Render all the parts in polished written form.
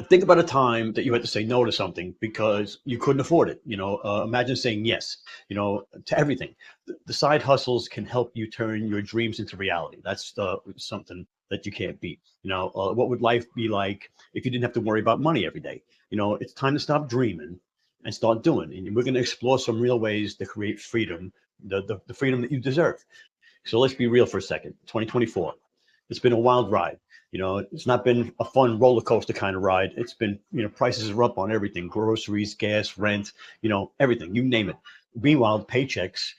Think about a time that you had to say no to something because you couldn't afford it. Imagine saying yes, to everything. The side hustles can help you turn your dreams into reality. That's something that you can't beat. What would life be like if you didn't have to worry about money every day? It's time to stop dreaming and start doing. And we're going to explore some real ways to create freedom, the freedom that you deserve. So let's be real for a second. 2024. It's been a wild ride. It's not been a fun roller coaster kind of ride. It's been, prices are up on everything: groceries, gas, rent, everything, you name it. Meanwhile, paychecks,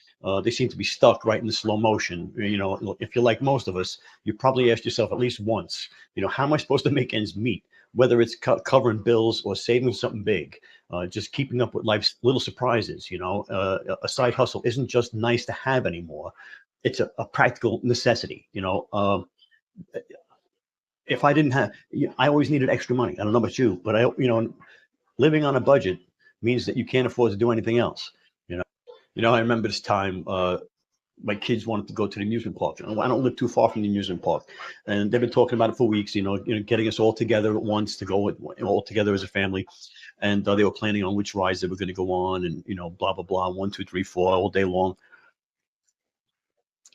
they seem to be stuck right in the slow motion. If you're like most of us, you probably asked yourself at least once, how am I supposed to make ends meet? Whether it's covering bills or saving something big, just keeping up with life's little surprises. A side hustle isn't just nice to have anymore. It's a practical necessity. If I didn't have, I always needed extra money. I don't know about you, but living on a budget means that you can't afford to do anything else. You know, I remember this time. My kids wanted to go to the amusement park. I don't live too far from the amusement park, and they've been talking about it for weeks. Getting us all together at once to go all together as a family, and they were planning on which rides they were going to go on, and blah blah blah, 1, 2, 3, 4, all day long.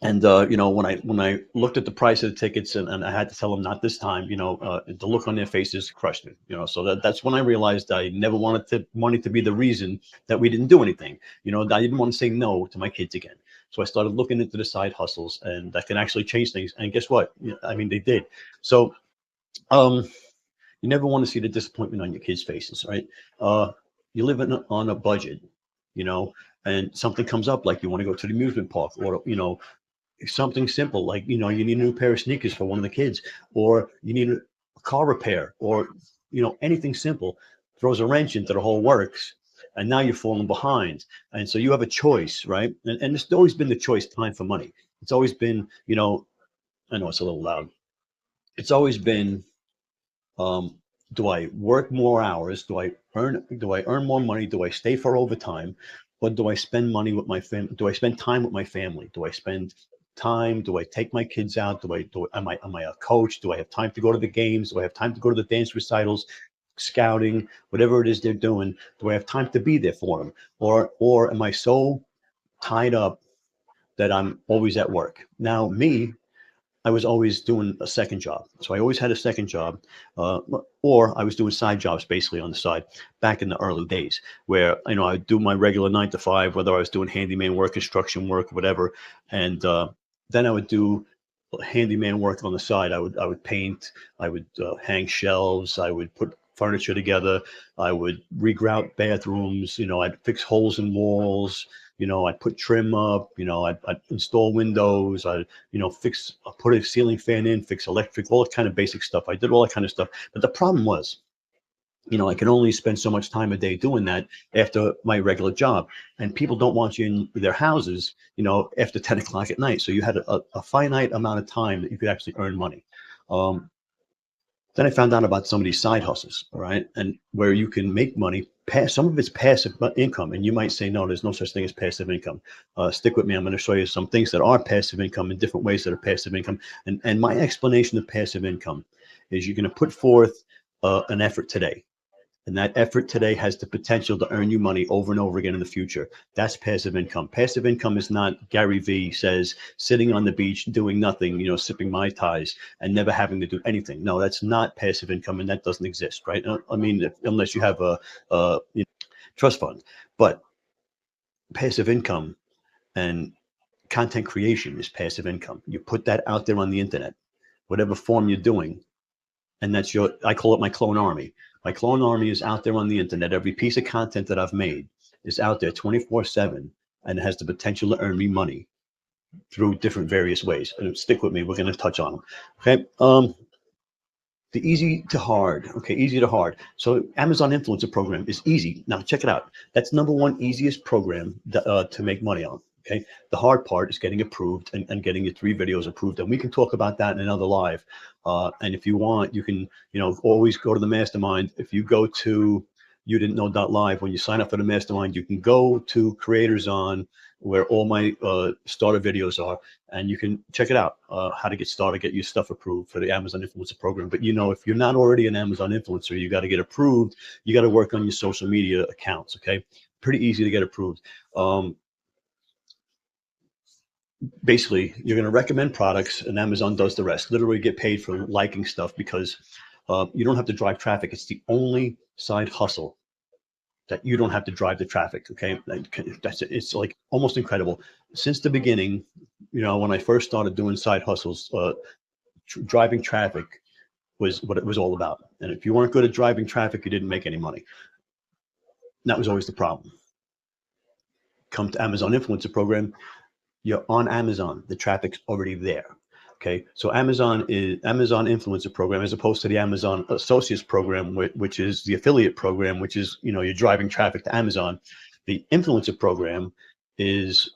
And when I looked at the price of the tickets, and I had to tell them not this time, the look on their faces crushed me. So that's when I realized I never wanted money to be the reason that we didn't do anything. I didn't want to say no to my kids again. So I started looking into the side hustles, and that can actually change things. And guess what? I mean, they did. So um, you never want to see the disappointment on your kids' faces, right? You live on a budget, you know, and something comes up like you want to go to the amusement park, or something simple like you need a new pair of sneakers for one of the kids, or you need a car repair, or anything simple throws a wrench into the whole works, and now you're falling behind. And so you have a choice, right? And it's always been the choice: time for money. It's always been, I know it's a little loud. It's always been, um, do I work more hours? Do I earn more money? Do I stay for overtime? Or do I spend money with my family? Do I spend time with my family? Do I spend time? Do I take my kids out? Am I a coach? Do I have time to go to the games? Do I have time to go to the dance recitals, scouting, whatever it is they're doing? Do I have time to be there for them? Or am I so tied up that I'm always at work? Now, me, I was always doing a second job. So I always had a second job, uh, or I was doing side jobs basically on the side back in the early days, where I'd do my regular 9 to 5, whether I was doing handyman work, construction work, whatever, and then I would do handyman work on the side. I would paint, I would hang shelves, I would put furniture together, I would regrout bathrooms, I'd fix holes in walls, I'd put trim up, I'd install windows, I'd put a ceiling fan in, fix electric, all that kind of basic stuff. I did all that kind of stuff. But the problem was, I can only spend so much time a day doing that after my regular job. And people don't want you in their houses, after 10 o'clock at night. So you had a finite amount of time that you could actually earn money. Um, then I found out about some of these side hustles, all right, and where you can make money. Some of it's passive income, and you might say, no, there's no such thing as passive income. Stick with me. I'm going to show you some things that are passive income and different ways that are passive income. And my explanation of passive income is you're going to put forth an effort today. And that effort today has the potential to earn you money over and over again in the future. That's passive income. Passive income is not, Gary Vee says, sitting on the beach doing nothing, sipping Mai Tais and never having to do anything. No, that's not passive income, and that doesn't exist, right? I mean, unless you have a trust fund. But passive income and content creation is passive income. You put that out there on the internet, whatever form you're doing, and I call it my clone army. My clone army is out there on the internet. Every piece of content that I've made is out there 24/7, and it has the potential to earn me money through different various ways. And stick with me, we're going to touch on them. Okay. The easy to hard. Okay, easy to hard. So Amazon Influencer Program is easy. Now check it out. That's number one easiest program to make money on. Okay. The hard part is getting approved and getting your 3 videos approved. And we can talk about that in another live. And if you want, you can, always go to the mastermind. If you go to you didn't know live, when you sign up for the mastermind, you can go to creators on, where all my starter videos are, and you can check it out, how to get started, get your stuff approved for the Amazon Influencer Program. But if you're not already an Amazon influencer, you got to get approved. You got to work on your social media accounts. Okay, pretty easy to get approved. Basically, you're going to recommend products, and Amazon does the rest. Literally, get paid for liking stuff because you don't have to drive traffic. It's the only side hustle that you don't have to drive the traffic. Okay, it's like almost incredible. Since the beginning, when I first started doing side hustles, driving traffic was what it was all about. And if you weren't good at driving traffic, you didn't make any money. And that was always the problem. Come to Amazon Influencer Program, you're on Amazon. The traffic's already there. Okay, so Amazon Influencer Program, as opposed to the Amazon Associates Program, which is the affiliate program, which is you're driving traffic to Amazon. The Influencer Program is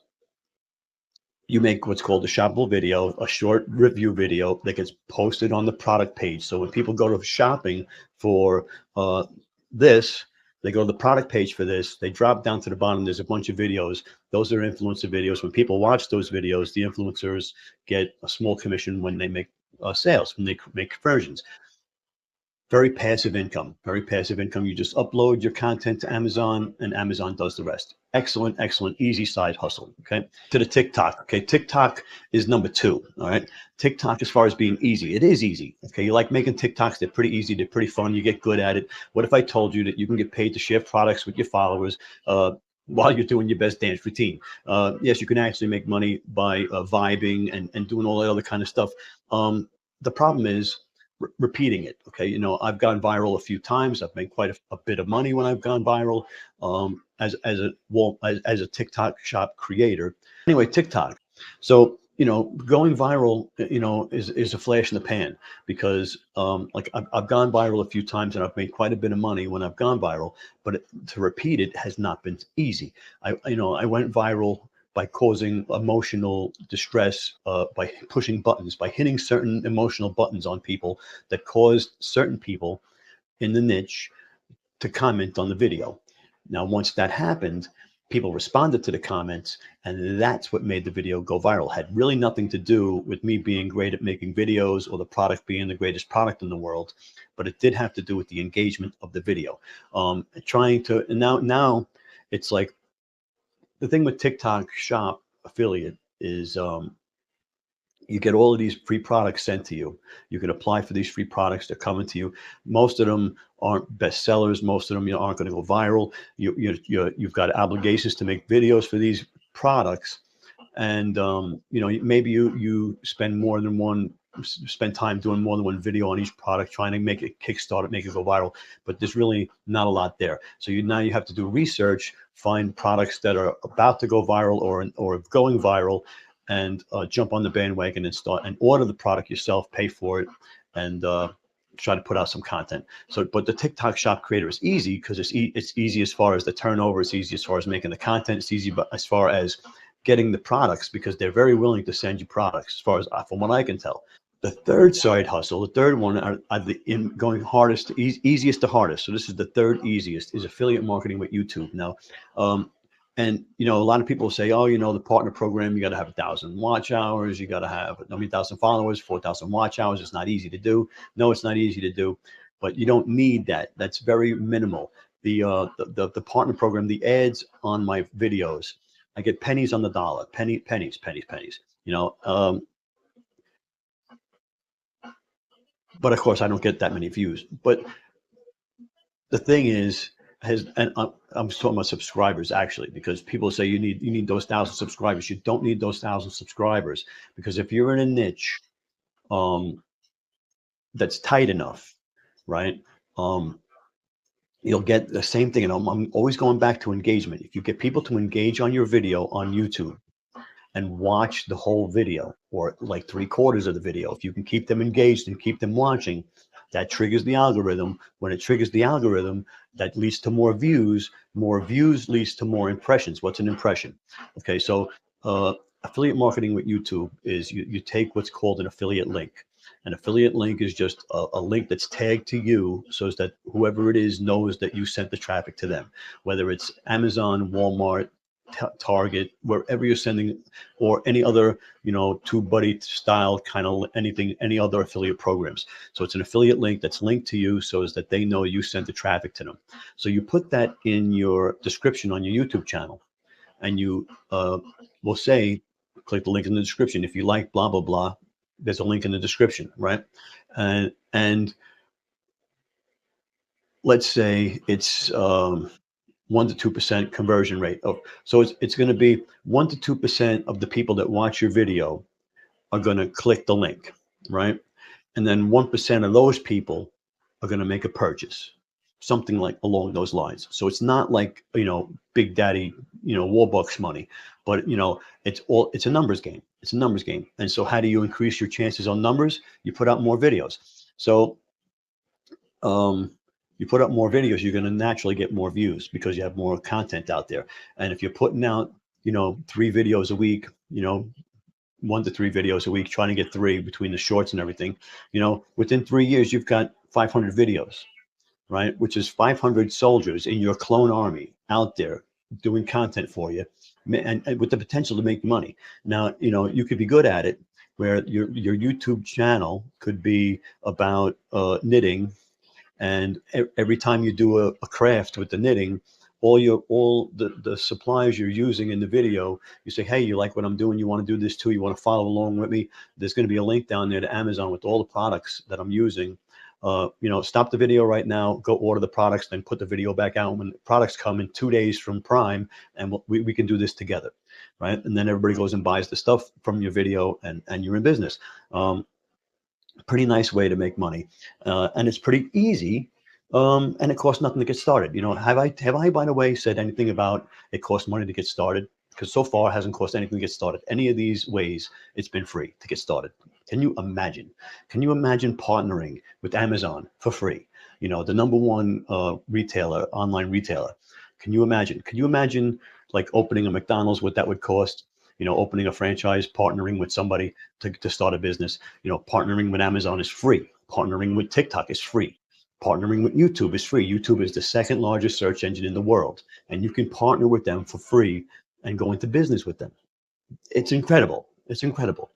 you make what's called a shoppable video, a short review video that gets posted on the product page. So when people go to shopping for this, they go to the product page for this, they drop down to the bottom, there's a bunch of videos. Those are influencer videos. When people watch those videos, the influencers get a small commission when they make sales, when they make conversions. Very passive income, very passive income. You just upload your content to Amazon and Amazon does the rest. Excellent, excellent, easy side hustle. Okay. To the TikTok. Okay. TikTok is number 2. All right. TikTok, as far as being easy, it is easy. Okay. You like making TikToks. They're pretty easy. They're pretty fun. You get good at it. What if I told you that you can get paid to share products with your followers, while you're doing your best dance routine? Yes, you can actually make money by vibing and doing all that other kind of stuff. The problem is repeating it. Okay, I've gone viral a few times. I've made quite a bit of money when I've gone viral, as a TikTok shop creator. Anyway, TikTok. So going viral, is a flash in the pan, because like I've gone viral a few times and I've made quite a bit of money when I've gone viral, but to repeat it has not been easy. I went viral by causing emotional distress, by pushing buttons, by hitting certain emotional buttons on people that caused certain people in the niche to comment on the video. Now, once that happened, people responded to the comments, and that's what made the video go viral. Had really nothing to do with me being great at making videos or the product being the greatest product in the world, but it did have to do with the engagement of the video. And now it's like, the thing with TikTok Shop affiliate is, you get all of these free products sent to you. You can apply for these free products. They're coming to you. Most of them aren't bestsellers. Most of them aren't going to go viral. You've got obligations to make videos for these products, and maybe you spend time doing more than one video on each product, trying to make it kickstart it, make it go viral. But there's really not a lot there. So now you have to do research, find products that are about to go viral or going viral, and jump on the bandwagon and start and order the product yourself, pay for it, and try to put out some content. So, but the TikTok Shop Creator is easy because it's easy as far as the turnover. It's easy as far as making the content. It's easy as far as getting the products, because they're very willing to send you products, as far as from what I can tell. The third side hustle, the third one, are going hardest to easiest to hardest. So this is the third easiest, is affiliate marketing with YouTube. Now, and a lot of people say, oh, the partner program, you got to have 1,000 watch hours, you got to have 1,000 followers, 4,000 watch hours. It's not easy to do. No, it's not easy to do, but you don't need that. That's very minimal. The partner program, the ads on my videos, I get pennies on the dollar, pennies. But of course, I don't get that many views. But the thing is, and I'm talking about subscribers, actually, because people say you need those 1,000 subscribers. You don't need those 1,000 subscribers, because if you're in a niche that's tight enough, right? You'll get the same thing. And I'm always going back to engagement. If you get people to engage on your video on YouTube and watch the whole video, or like 3/4 of the video, if you can keep them engaged and keep them watching, that triggers the algorithm. When it triggers the algorithm, that leads to more views. More views leads to more impressions. What's an impression? Okay, so affiliate marketing with YouTube is you take what's called an affiliate link. An affiliate link is just a link that's tagged to you, so that whoever it is knows that you sent the traffic to them, whether it's Amazon, Walmart, Target, wherever you're sending, or any other, TubeBuddy style kind of anything, any other affiliate programs. So it's an affiliate link that's linked to you so as that they know you sent the traffic to them. So you put that in your description on your YouTube channel, and you will say, click the link in the description. If you like blah, blah, blah, there's a link in the description, right? And let's say it's 1 to 2% conversion rate. So it's going to be 1 to 2% of the people that watch your video are going to click the link, right? And then 1% of those people are going to make a purchase, something like along those lines. So it's not like, Big Daddy, Warbucks money, but it's a numbers game. It's a numbers game. And so how do you increase your chances on numbers? You put out more videos. So you put up more videos, you're going to naturally get more views because you have more content out there. And if you're putting out, 3 videos a week, 1 to 3 videos a week, trying to get 3 between the shorts and everything, within 3 years, you've got 500 videos, right? Which is 500 soldiers in your clone army out there doing content for you, and with the potential to make money. Now, you could be good at it, where your YouTube channel could be about knitting, and every time you do a craft with the knitting, all the supplies you're using in the video, you say, hey, you like what I'm doing, you want to do this too, you want to follow along with me, there's going to be a link down there to Amazon with all the products that I'm using. Stop the video right now, go order the products, then put the video back out when the products come in 2 days from Prime, and we can do this together, right? And then everybody goes and buys the stuff from your video, and you're in business. Pretty nice way to make money, and it's pretty easy, and it costs nothing to get started. Have I, by the way, said anything about it costs money to get started? Because so far it hasn't cost anything to get started. Any of these ways, it's been free to get started. Can you imagine? Can you imagine partnering with Amazon for free? The number one online retailer. Can you imagine? Can you imagine like opening a McDonald's, what that would cost? Opening a franchise, partnering with somebody to start a business. Partnering with Amazon is free. Partnering with TikTok is free. Partnering with YouTube is free. YouTube is the second largest search engine in the world, and you can partner with them for free and go into business with them. It's incredible. It's incredible.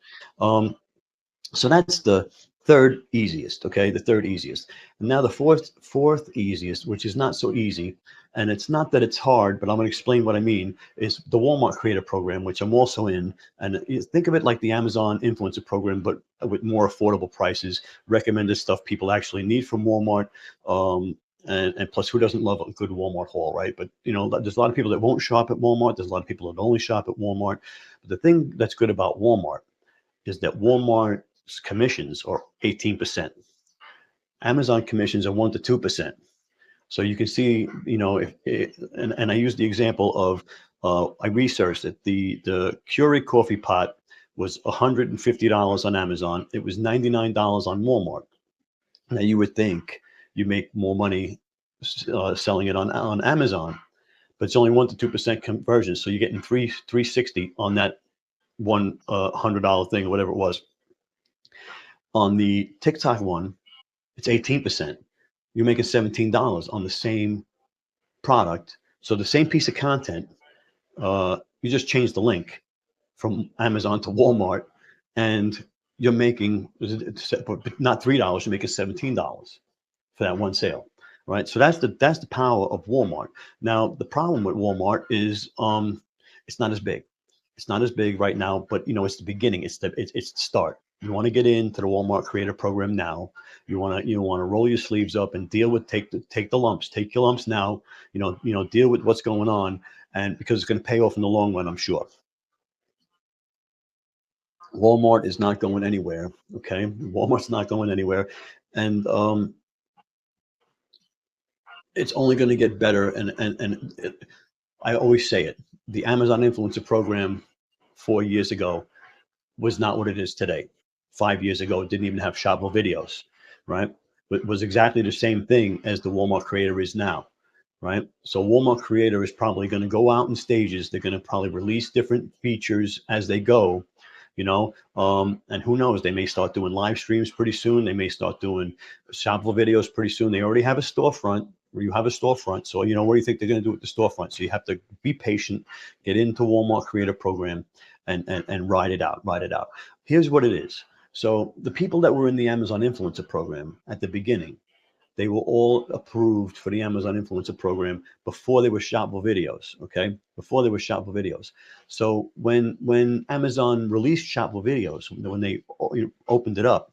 So that's the third easiest, okay? The third easiest. And now the fourth easiest, which is not so easy, and it's not that it's hard, but I'm going to explain what I mean, is the Walmart Creator Program, which I'm also in. And think of it like the Amazon Influencer Program, but with more affordable prices, recommended stuff people actually need from Walmart. And plus, who doesn't love a good Walmart haul, right? But, there's a lot of people that won't shop at Walmart. There's a lot of people that only shop at Walmart. But the thing that's good about Walmart is that Walmart's commissions are 18%. Amazon commissions are 1 to 2%. So you can see, and I use the example of, I researched that the Keurig coffee pot was $150 on Amazon. It was $99 on Walmart. Now you would think you make more money selling it on Amazon, but it's only 1 to 2% conversion. So you're getting $360 on that one $100 thing or whatever it was. On the TikTok one, it's 18%. You're making $17 on the same product. So the same piece of content, you just change the link from Amazon to Walmart, and you're making not $3, you're making $17 for that one sale, right? So that's the power of Walmart. Now the problem with Walmart is it's not as big. It's not as big right now, but it's the beginning. It's the start. You want to get into the Walmart Creator Program now. You want to roll your sleeves up and deal with take the lumps. Take your lumps now. Deal with what's going on, and because it's going to pay off in the long run, I'm sure. Walmart is not going anywhere. Okay, Walmart's not going anywhere, and it's only going to get better. And I always say it. The Amazon Influencer Program 4 years ago was not what it is today. 5 years ago, it didn't even have shoppable videos, right? But it was exactly the same thing as the Walmart Creator is now, right? So Walmart Creator is probably going to go out in stages. They're going to probably release different features as they go, And who knows, they may start doing live streams pretty soon. They may start doing sample videos pretty soon. They already have a storefront, or you have a storefront. So, what do you think they're going to do with the storefront? So you have to be patient, get into Walmart Creator Program, and ride it out, ride it out. Here's what it is. So the people that were in the Amazon Influencer Program at the beginning, they were all approved for the Amazon Influencer Program before they were shoppable videos. Okay, before they were shoppable videos. So when Amazon released shoppable videos, when they opened it up,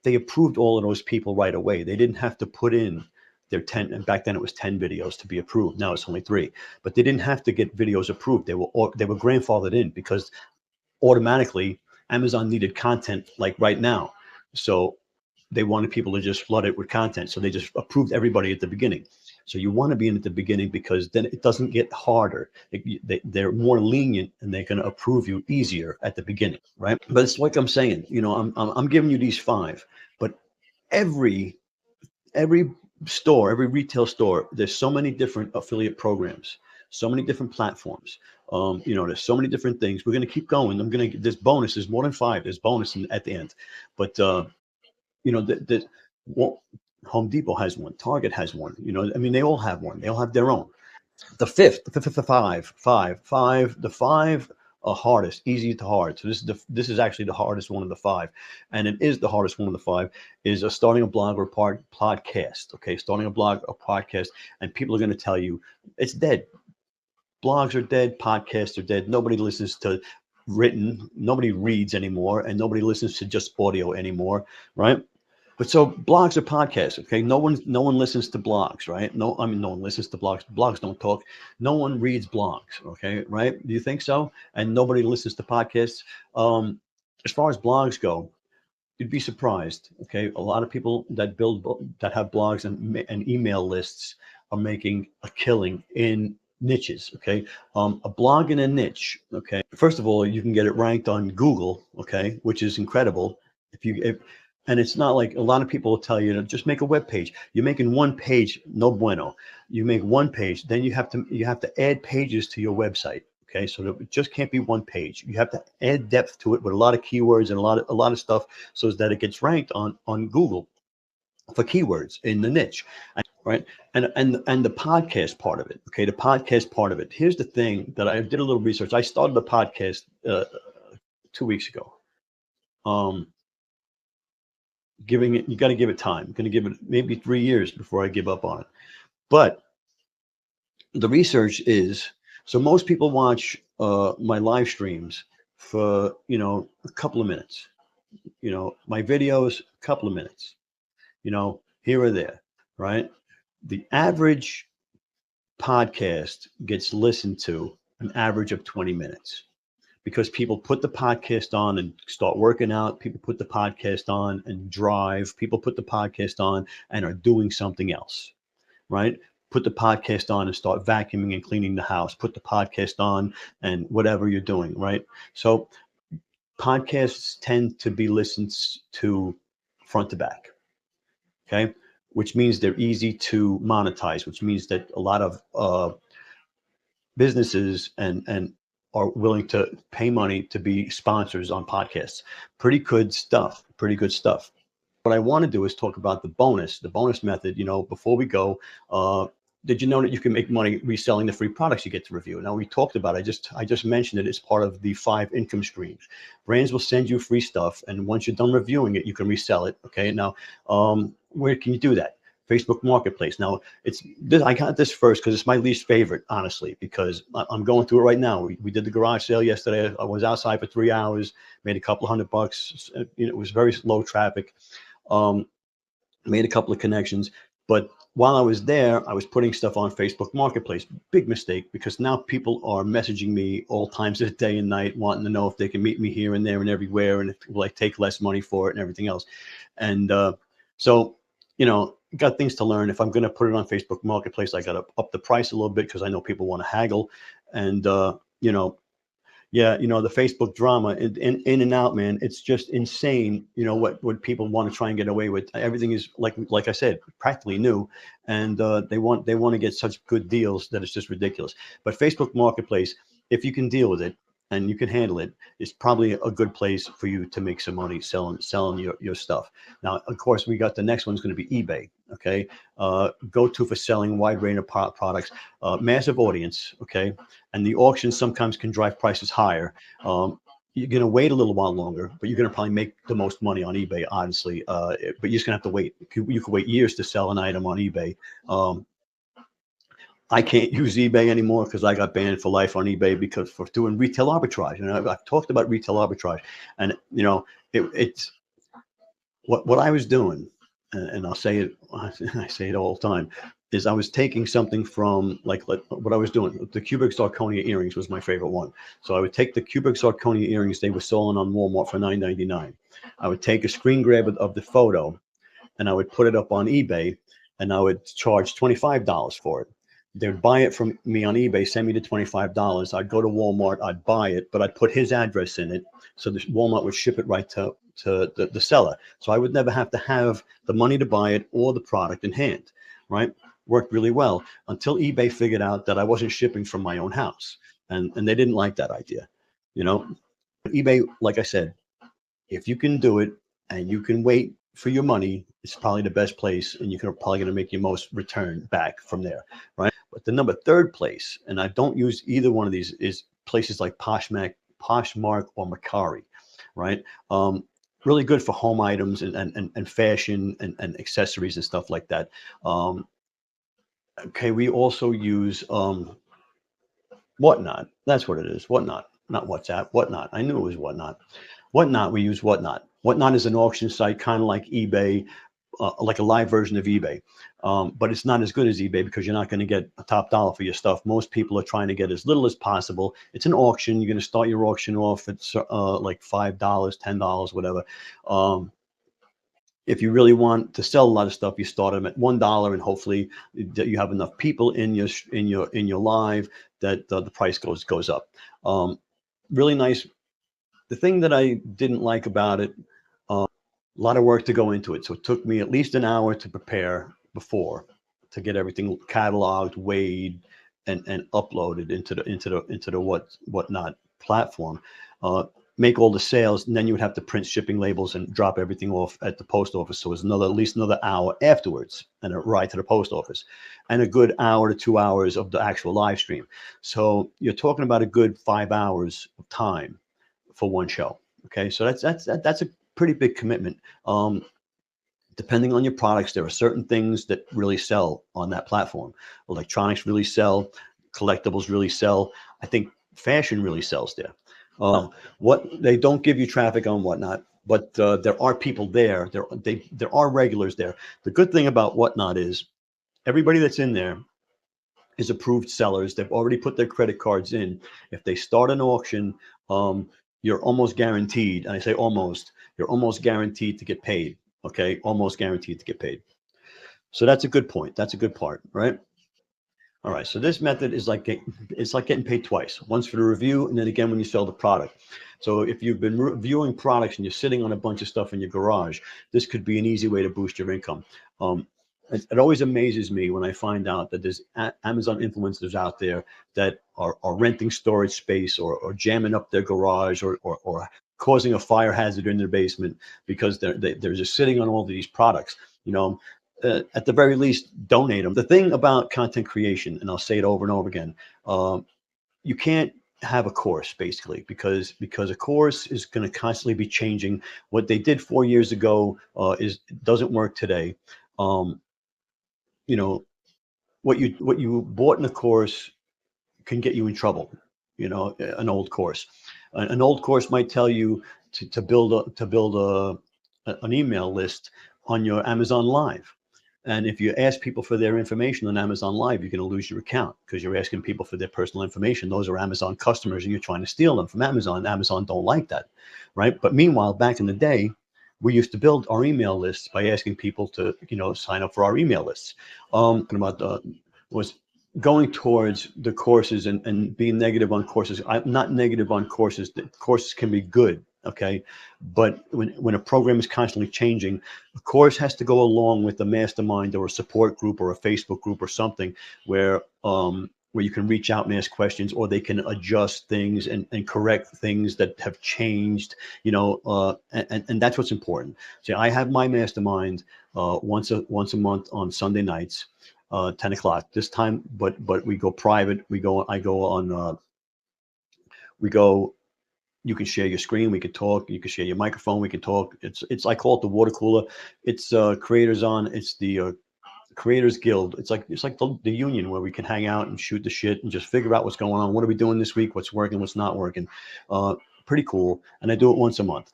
they approved all of those people right away. They didn't have to put in their 10, and back then it was 10 videos to be approved. Now it's only 3, but they didn't have to get videos approved. They were grandfathered in because automatically Amazon needed content like right now. So they wanted people to just flood it with content. So they just approved everybody at the beginning. So you want to be in at the beginning because then it doesn't get harder. They're more lenient and they can approve you easier at the beginning, right? But it's like I'm saying, I'm giving you these 5, but every every store, every retail store, there's so many different affiliate programs, so many different platforms. There's so many different things. We're going to keep going. There's bonus. There's more than 5. There's bonus at the end. But, well, Home Depot has one. Target has one. They all have one. They all have their own. The five are hardest, easy to hard. So this is actually the hardest one of the 5, and it is the hardest one of the 5. Is starting a blog or podcast. Okay, starting a blog or podcast, and people are going to tell you it's dead. Blogs are dead. Podcasts are dead. Nobody listens to written. Nobody reads anymore, and nobody listens to just audio anymore, right? But so blogs are podcasts, okay? No one listens to blogs, right? No one listens to blogs. Blogs don't talk. No one reads blogs, okay? Right? Do you think so? And nobody listens to podcasts. As far as blogs go, you'd be surprised, okay? A lot of people that have blogs and email lists are making a killing in niches, okay? A blog in a niche, okay? First of all, you can get it ranked on Google, okay, which is incredible. And it's not like a lot of people will tell you to just make a web page. You're making one page, no bueno. You make one page, then you have to add pages to your website. Okay, so it just can't be one page. You have to add depth to it with a lot of keywords and a lot of stuff, so that it gets ranked on Google for keywords in the niche, right? And the podcast part of it. Okay, the podcast part of it. Here's the thing that I did a little research. I started a podcast 2 weeks ago. You got to give it time. I'm going to give it maybe 3 years before I give up on it. But the research is, so most people watch my live streams for, a couple of minutes, my videos, a couple of minutes, here or there, right? The average podcast gets listened to an average of 20 minutes. Because people put the podcast on and start working out. People put the podcast on and drive. People put the podcast on and are doing something else, right? Put the podcast on and start vacuuming and cleaning the house. Put the podcast on and whatever you're doing, right? So podcasts tend to be listened to front to back, okay? Which means they're easy to monetize, which means that a lot of businesses and are willing to pay money to be sponsors on podcasts. Pretty good stuff. What I want to do is talk about the bonus method. Before we go, did you know that you can make money reselling the free products you get to review? Now we talked about it. I just mentioned it as part of the 5 income streams. Brands will send you free stuff, and once you're done reviewing it, you can resell it. Okay. Now, where can you do that? Facebook Marketplace. Now I got this first because it's my least favorite, honestly, because I'm going through it right now. We did the garage sale yesterday. I was outside for 3 hours, made a couple $100. It was very low traffic. Made a couple of connections, but while I was there, I was putting stuff on Facebook Marketplace. Big mistake, because now people are messaging me all times of day and night, wanting to know if they can meet me here and there and everywhere, and will I take less money for it and everything else. And so, got things to learn. If I'm going to put it on Facebook Marketplace, I got to up the price a little bit because I know people want to haggle. And the Facebook drama in and out, man, it's just insane. What people want to try and get away with. Everything is like I said, practically new, and they want to get such good deals that it's just ridiculous. But Facebook Marketplace, if you can deal with it, and you can handle it, it's probably a good place for you to make some money selling your stuff. Now, of course, we got the next one's going to be eBay. Okay, go to for selling wide range of products, massive audience. Okay, and the auctions sometimes can drive prices higher. You're going to wait a little while longer, but you're going to probably make the most money on eBay, honestly. But you're just going to have to wait. You could wait years to sell an item on eBay. Um, I can't use eBay anymore because I got banned for life on eBay because for doing retail arbitrage. And I've talked about retail arbitrage, and it's what I was doing, and I'll say it. I say it all the time. Is I was taking something from like what I was doing. The cubic zirconia earrings was my favorite one. So I would take the cubic zirconia earrings they were selling on Walmart for $9.99. I would take a screen grab of the photo, and I would put it up on eBay, and I would charge $25 for it. They would buy it from me on eBay, send me the $25. I'd go to Walmart, I'd buy it, but I'd put his address in it, so the Walmart would ship it right to the seller. So I would never have to have the money to buy it or the product in hand, right? Worked really well until eBay figured out that I wasn't shipping from my own house, and they didn't like that idea, you know. eBay, like I said, if you can do it and you can wait for your money, it's probably the best place, and you're probably going to make your most return back from there, right? But the number third place, and I don't use either one of these, is places like Poshmark or Mercari, right? Really good for home items and fashion and accessories and stuff like that. Okay, we also use Whatnot. That's what it is. Whatnot, not WhatsApp. Whatnot. I knew it was Whatnot. Whatnot. We use Whatnot. Whatnot is an auction site, kind of like eBay, like a live version of eBay. But it's not as good as eBay because you're not going to get a top dollar for your stuff. Most people are trying to get as little as possible. It's an auction. You're going to start your auction off at like $5, $10, whatever. If you really want to sell a lot of stuff, you start them at $1, and hopefully that you have enough people in your live that the price goes up. Really nice. The thing that I didn't like about it, a lot of work to go into it. So it took me at least an hour to prepare before to get everything cataloged, weighed, and uploaded into the whatnot platform. Make all the sales, and then you would have to print shipping labels and drop everything off at the post office. So it's at least another hour afterwards, and a ride to the post office, and a good hour to 2 hours of the actual live stream. So you're talking about a good 5 hours of time for one show. Okay, so that's a pretty big commitment. Depending on your products, there are certain things that really sell on that platform. Electronics really sell, collectibles really sell. I think fashion really sells there. What they don't give you traffic on Whatnot, but there are people there. There are regulars there. The good thing about Whatnot is everybody that's in there is approved sellers. They've already put their credit cards in. If they start an auction, you're almost guaranteed, and I say almost, you're almost guaranteed to get paid. Okay, almost guaranteed to get paid. So that's a good point. That's a good part, right? All right. So this method is it's like getting paid twice, once for the review and then again when you sell the product. So if you've been reviewing products and you're sitting on a bunch of stuff in your garage, this could be an easy way to boost your income. It always amazes me when I find out that there's Amazon influencers out there that are renting storage space or jamming up their garage or causing a fire hazard in their basement because they're just sitting on all of these products. At the very least, donate them. The thing about content creation, and I'll say it over and over again, you can't have a course basically because a course is going to constantly be changing. What they did 4 years ago doesn't work today. You know, what you bought in a course can get you in trouble. An old course. An old course might tell you to build an email list on your Amazon Live. And if you ask people for their information on Amazon Live, you're going to lose your account because you're asking people for their personal information. Those are Amazon customers, and you're trying to steal them from Amazon. Amazon don't like that, right? But meanwhile, back in the day, we used to build our email lists by asking people to, sign up for our email lists. Was going towards the courses and being negative on courses. I'm not negative on courses. Courses can be good. Okay. But when a program is constantly changing, a course has to go along with a mastermind or a support group or a Facebook group or something where where you can reach out and ask questions, or they can adjust things and correct things that have changed, and that's what's important. See, I have my mastermind once a month on Sunday nights, 10 o'clock this time, but we go private. I go on, we go, you can share your screen, we can talk, you can share your microphone, we can talk. I call it the water cooler. It's creators on, it's the Creators Guild. It's like the union where we can hang out and shoot the shit and just figure out what's going on. What are we doing this week? What's working? What's not working? Pretty cool. And I do it once a month.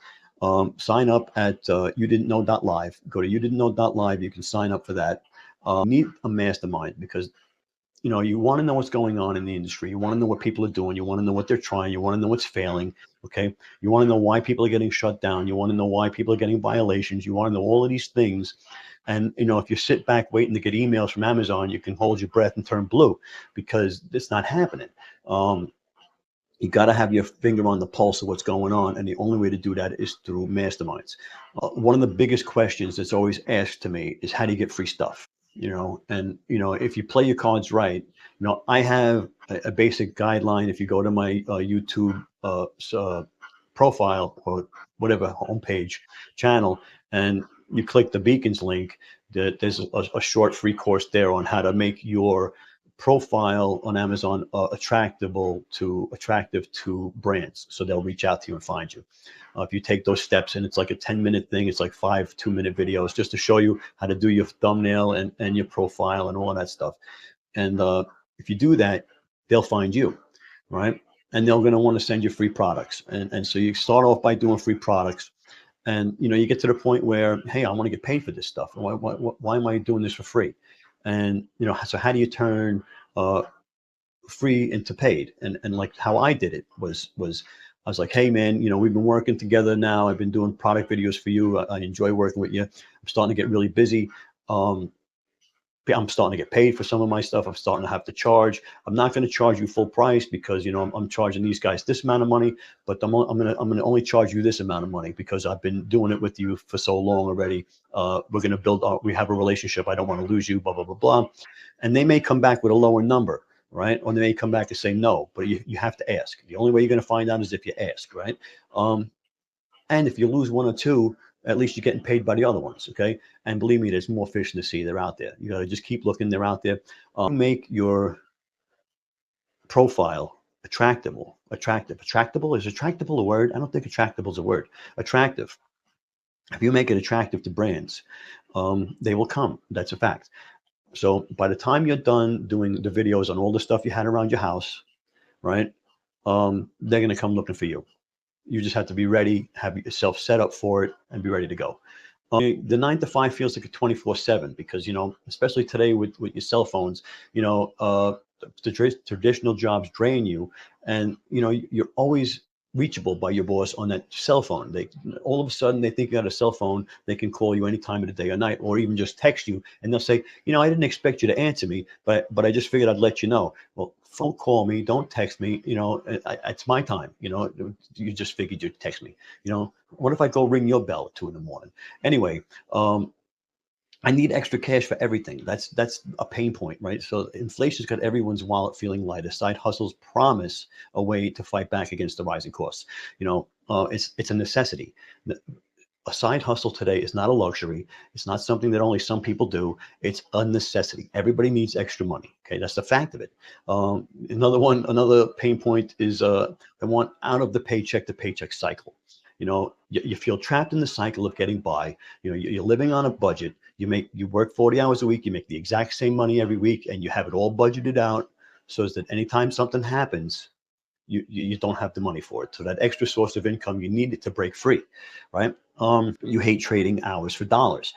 Sign up at you didn't know.live. Go to you didn't know.live. You can sign up for that. Need a mastermind because you want to know what's going on in the industry. You want to know what people are doing. You want to know what they're trying. You want to know what's failing. Okay. You want to know why people are getting shut down. You want to know why people are getting violations. You want to know all of these things. And, if you sit back waiting to get emails from Amazon, you can hold your breath and turn blue because it's not happening. You got to have your finger on the pulse of what's going on. And the only way to do that is through masterminds. One of the biggest questions that's always asked to me is, how do you get free stuff? And if you play your cards right, I have a basic guideline. If you go to my YouTube profile or whatever homepage channel, and you click the beacons link, there's a short free course there on how to make your profile on Amazon attractive to brands, so they'll reach out to you and find you. If you take those steps, and it's like a 10-minute thing, it's like 5 2-minute videos just to show you how to do your thumbnail and your profile and all of that stuff. And if you do that, they'll find you, right? And they're going to want to send you free products. And so you start off by doing free products. And you get to the point where, hey, I want to get paid for this stuff. Why am I doing this for free? And so how do you turn free into paid? And like how I did it was I was like, hey man, we've been working together now. I've been doing product videos for you. I enjoy working with you. I'm starting to get really busy. I'm starting to get paid for some of my stuff. I'm starting to have to charge. I'm not going to charge you full price because I'm charging these guys this amount of money, but I'm going to only charge you this amount of money because I've been doing it with you for so long already. We're going to we have a relationship. I don't want to lose you, blah, blah, blah, blah. And they may come back with a lower number, right? Or they may come back and say no, but you have to ask. The only way you're going to find out is if you ask, right? And if you lose one or two, at least you're getting paid by the other ones, okay? And believe me, there's more fish in the sea. They're out there. You got to just keep looking. They're out there. Make your profile attractable. Attractable? Is attractable a word? I don't think attractable is a word. Attractive. If you make it attractive to brands, they will come. That's a fact. So by the time you're done doing the videos on all the stuff you had around your house, right, they're going to come looking for you. You just have to be ready, have yourself set up for it, and be ready to go. The 9 to 5 feels like a 24/7 because, especially today with your cell phones, the traditional jobs drain you, and, you're always reachable by your boss on that cell phone. They all of a sudden they think you got a cell phone. They can call you any time of the day or night, or even just text you, and they'll say, I didn't expect you to answer me, but I just figured I'd let you know. Well, phone call me, don't text me. It's my time. You just figured you'd text me. What if I go ring your bell at 2 in the morning? Anyway, I need extra cash for everything. That's a pain point, right? So inflation's got everyone's wallet feeling lighter. Side hustles promise a way to fight back against the rising costs. It's a necessity. A side hustle today is not a luxury. It's not something that only some people do. It's a necessity. Everybody needs extra money. Okay, that's the fact of it. Another pain point is I want out of the paycheck to paycheck cycle. You feel trapped in the cycle of getting by. You're living on a budget. You work 40 hours a week. You make the exact same money every week, and you have it all budgeted out so that anytime something happens, you don't have the money for it. So that extra source of income, you need it to break free, right? You hate trading hours for dollars,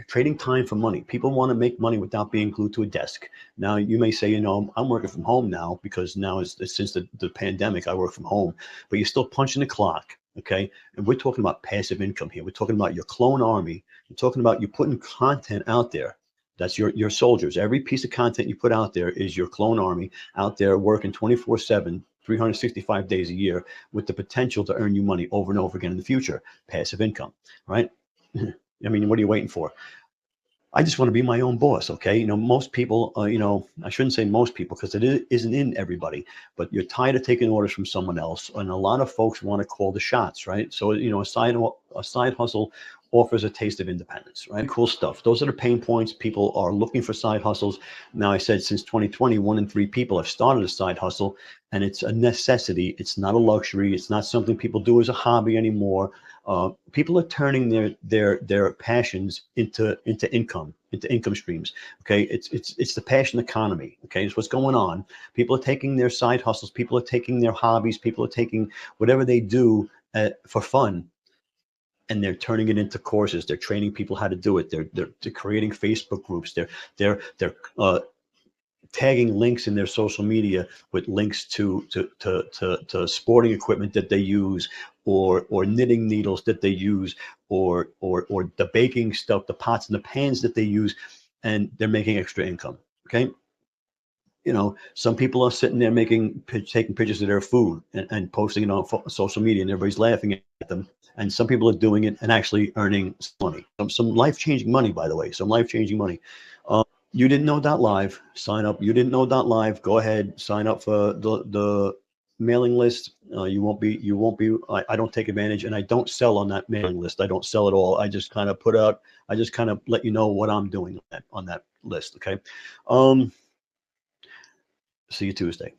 trading time for money. People want to make money without being glued to a desk. Now, you may say, I'm working from home now because now since the pandemic, I work from home, but you're still punching the clock. Okay. And we're talking about passive income here. We're talking about your clone army. We're talking about you putting content out there. That's your soldiers. Every piece of content you put out there is your clone army out there working 24/7, 365 days a year with the potential to earn you money over and over again in the future. Passive income, right? I mean, what are you waiting for? I just want to be my own boss. Okay. Most people, I shouldn't say most people because isn't in everybody, but you're tired of taking orders from someone else. And a lot of folks want to call the shots, right? So, a side hustle offers a taste of independence, right? Cool stuff. Those are the pain points. People are looking for side hustles. Now, I said since 2020, 1 in 3 people have started a side hustle, and it's a necessity. It's not a luxury. It's not something people do as a hobby anymore. People are turning their passions into income streams. Okay, it's the passion economy. Okay, it's what's going on. People are taking their side hustles. People are taking their hobbies. People are taking whatever they do for fun, and they're turning it into courses. They're training people how to do it. They're creating Facebook groups. They're tagging links in their social media with links to sporting equipment that they use, or knitting needles that they use, or the baking stuff, the pots and the pans that they use, and they're making extra income. Okay. Some people are sitting there taking pictures of their food and posting it on social media, and everybody's laughing at them. And some people are doing it and actually earning some money, some life-changing money, by the way, some life-changing money. You didn't know that live, sign up. You didn't know that live, go ahead, sign up for the mailing list. You won't be. I don't take advantage, and I don't sell on that mailing list. I don't sell at all. I just kind of let you know what I'm doing on that list. Okay. See you Tuesday.